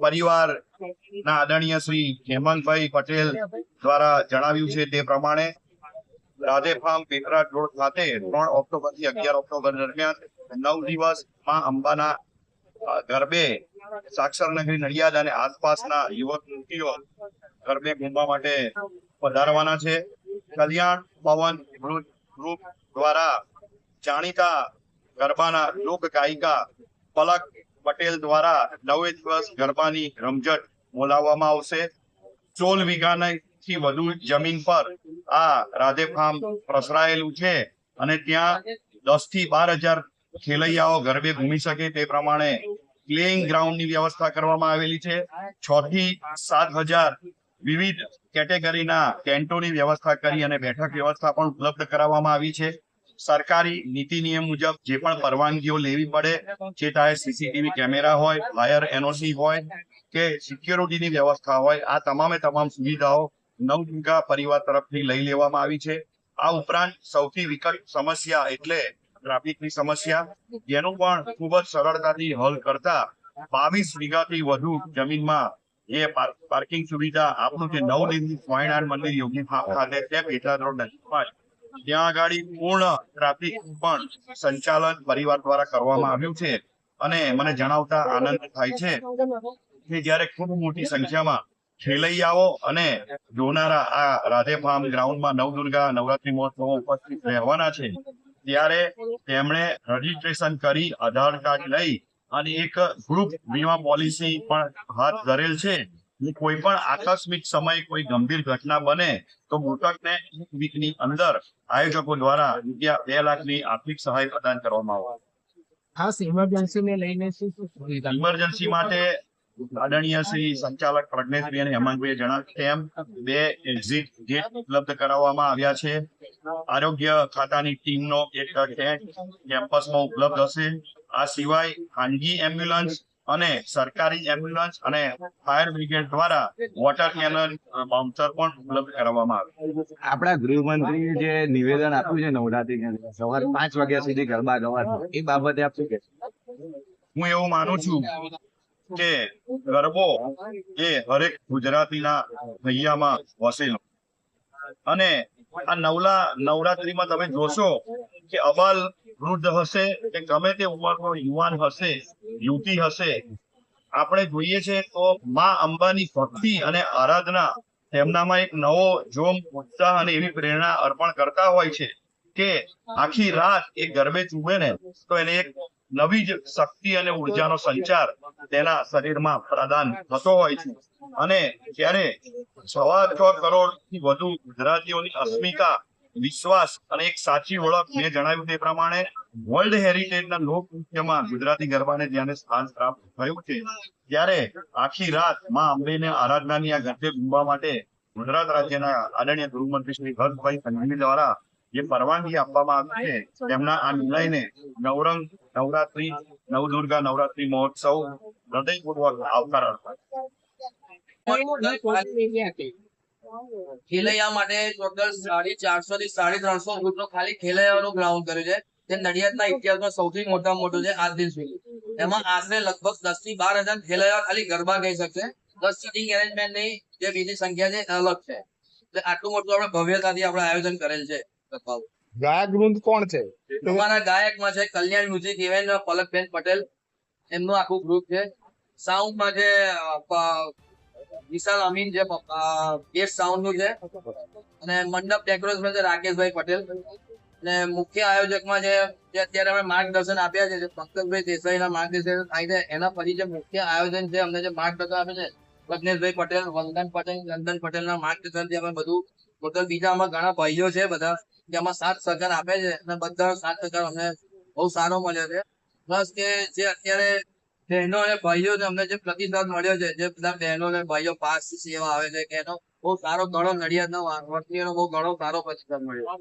પરિવાર ના આદરણીય શ્રી હેમંતભાઈ પટેલ દ્વારા જણાવ્યું છે તે પ્રમાણે રાધે ફાર્મ પેપરાટ રોડ ખાતે 3 ઓક્ટોબર થી 11 ઓક્ટોબર દરમિયાન 9 દિવસ માં અંબાના ગરબે સાક્ષરનગરી નડિયાદ અને આસપાસના યુવક યુવતીઓ ગરબે ઘૂમવા માટે પધારવાના છે. કલ્યાણ પવન ગ્રુપ દ્વારા જાણીતા ગરબાના લોક ગાયિકા પલક પટેલ દ્વારા 9 દિવસ ગરબાની રમઝટ બોલાવવામાં આવશે. 16 વીઘાથી વધુ જમીન પર આ રાધે ફાર્મ પ્રસરાયેલું છે અને ત્યાં 10 થી 12,000 ખેલૈયાઓ ગરબે ઘૂમી શકે તે પ્રમાણે પ્લેઇંગ ગ્રાઉન્ડની વ્યવસ્થા કરવામાં આવેલી છે. 6 થી 7,000 વિવિધ કેટેગરીના ટેન્ટોની વ્યવસ્થા કરી અને બેઠક વ્યવસ્થા પણ ઉપલબ્ધ કરાવવામાં આવી છે. સરકારી નીતિ નિયમ મુજબ જે પણ પરવાનગીઓ લેવી પડે, જે ચાહે સીસીટીવી કેમેરા હોય, ફાયર એનઓસી હોય કે સિક્યોરિટીની વ્યવસ્થા હોય, આ તમામ સુવિધાઓ નવદુર્ગા પરિવાર તરફથી લઈ લેવામાં આવી છે. આ ઉપરાંત સૌથી વિકટ સમસ્યા એટલે ટ્રાફિકની સમસ્યા, જેનું પણ ખૂબ જ સરળતાથી હલ કરતા 22 વીઘાથી વધુ જમીનમાં જે પાર્કિંગ સુવિધા આપણું જે નવનિર્મિત સ્વામિનારાયણ મંદિર યોગી ફાર્મ ખાતે છે પેટલાદ રોડ નજીકમાં, ત્યાં આગળ પૂર્ણ ટ્રાફિક પણ સંચાલન પરિવાર દ્વારા કરવામાં આવ્યું છે. અને મને જણાવતા આનંદ થાય છે કે જ્યારે ખૂબ મોટી સંખ્યામાં ખેલૈયાઓ અને જોનારા આ રાધે ફાર્મ ગ્રાઉન્ડમાં નવદુર્ગા નવરાત્રી મહોત્સવમાં ઉપસ્થિત રહેવાના છે, ત્યારે તેમણે રજીસ્ટ્રેશન કરી આધાર કાર્ડ લઈ અને એક ગ્રુપ વીમા પોલિસી પણ હાથ ધરેલ છે. કોઈ પણ આકસ્મિક સમયે કોઈ ગંભીર ઘટના બને તો મૃતકને 1 વીકની અંદર આયોજકો દ્વારા ₹2 લાખની આર્થિક સહાય પ્રદાન કરવામાં આવશે. ખાસ ઇમરજન્સીને લઈને શું સુવિધા? ઇમરજન્સી માટે આદરણીય શ્રી સંચાલક પ્રજ્ઞેશભાઈ અને હેમંતભાઈએ જણાવ્યું તેમ 2 એક્ઝિટ ગેટ ઉપલબ્ધ કરાવવામાં આવ્યા છે. આરોગ્ય ખાતાની ટીમનો એક ટેન્ટ કેમ્પસમાં ઉપલબ્ધ હશે. આ સિવાય ખાનગી એમ્બ્યુલન્સ અને સરકારી એમ્બ્યુલન્સ અને ફાયર બ્રિગેડ દ્વારા વોટર કેનન બાઉન્સર પણ ઉપલબ્ધ કરાવવામાં આવે. આપણા ગૃહમંત્રીએ જે નિવેદન આપ્યું છે નવરાત્રી સવારે 5 વાગ્યા સુધી ગરબા ગવાશે, એ બાબતે આપ શું કહેશો? હું એવું માનું છું કે ગરબો એ હરેક ગુજરાતીના હૈયામાં વસેલો, અને આ નવરાત્રીમાં તમે જોશો કે અબાલ વૃદ્ધ હશે કે ગમે તે ઉંમરનો યુવાન હશે, યુવતી હશે, આપણે જોઈએ છે તો માં અંબાની ભક્તિ અને આરાધના તેમનામાં એક નવો જોમ, ઉત્સાહ અને એવી પ્રેરણા અર્પણ કરતા હોય છે કે આખી રાત એ ગરબે ચૂમે ને તો એને એક નવી જ શક્તિ અને ઉર્જાનો સંચાર તેના શરીરમાં પ્રદાન થતો હોય છે. અને ત્યારે 6.25 કરોડ થી વધુ ગુજરાતીઓની અસ્મિતા, વિશ્વાસ અને એક સાચી ઓળખ મેં જણાવ્યું તે પ્રમાણે વર્લ્ડ હેરિટેજના લોકનૃત્યમાં ગુજરાતી ગરબાને જ્યારે સ્થાન પ્રાપ્ત થયું છે, ત્યારે આખી રાત માં અંબેને આરાધનાની આ ગરબે ઘૂમવા માટે ગુજરાત રાજ્યના આદરણીય ગૃહમંત્રી શ્રી હર્ષભાઈ સંઘવી દ્વારા જે પરવાનગી આપવામાં આવી છે, તેમના આ નિર્ણયને નવરંગ નવરાત્રી નવદુર્ગા નવરાત્રી મહોત્સવ હૃદયપૂર્વક આવકાર અર્પણ. ખેલૈયા માટે ટોટલ 450 થી 350 ફૂટનો ખાલી ખેલૈયાનું ગ્રાઉન્ડ કર્યું છે, જે નડિયાદના ઇતિહાસમાં સૌથી મોટું છે આજ દિન સુધી. એમાં આશરે લગભગ 10 થી 12,000 ખેલૈયા ખાલી ગરબા ગાઈ શકશે. 10 સીટિંગ એરેન્જમેન્ટની જે બીજી સંખ્યા છે અલગ છે. એટલે આટલું મોટું આપણે ભવ્યતાથી આપણે આયોજન કરેલ છે. ગાયક વૃંદ કોણ છે? અમારા ગાયકમાં છે કલ્યાણ મ્યુઝિક ઇવેન્ટ પલકબેન પટેલ, એમનું આખું ગ્રુપ છે. સાઉન્ડમાં છે વિશાલ અમીન, જે બેસ્ટ સાઉન્ડ નું છે, અને મંડપ ડેકોરેશન છે રાકેશભાઈ પટેલ, અને મુખ્ય આયોજકમાં જે અત્યારે અમે માર્ગદર્શન આપ્યા છે પંકજભાઈ દેસાઈના માર્ગદર્શન થાય છે, એના પછી જે મુખ્ય આયોજન છે અમને જે માર્ગદર્શન આપે છે પ્રજ્ઞેશભાઈ પટેલ, વંદન પટેલના માર્ગદર્શનથી અમે બધું ટોટલ બીજા આમાં ઘણા ભાઈઓ છે બધા, જેમાં 7 સહકાર આપે છે અને બધા 7 સહકાર અમને બહુ સારો મળ્યો છે. પ્લસ કે જે અત્યારે બહેનો અને ભાઈઓ અમને જે પ્રતિસાદ મળ્યો છે, જે બધા બહેનો અને ભાઈઓ પાસ સેવા આવે છે, કે એનો બહુ સારો ઘણો નડિયાદના બહુ ઘણો સારો પ્રતિસાદ મળ્યો.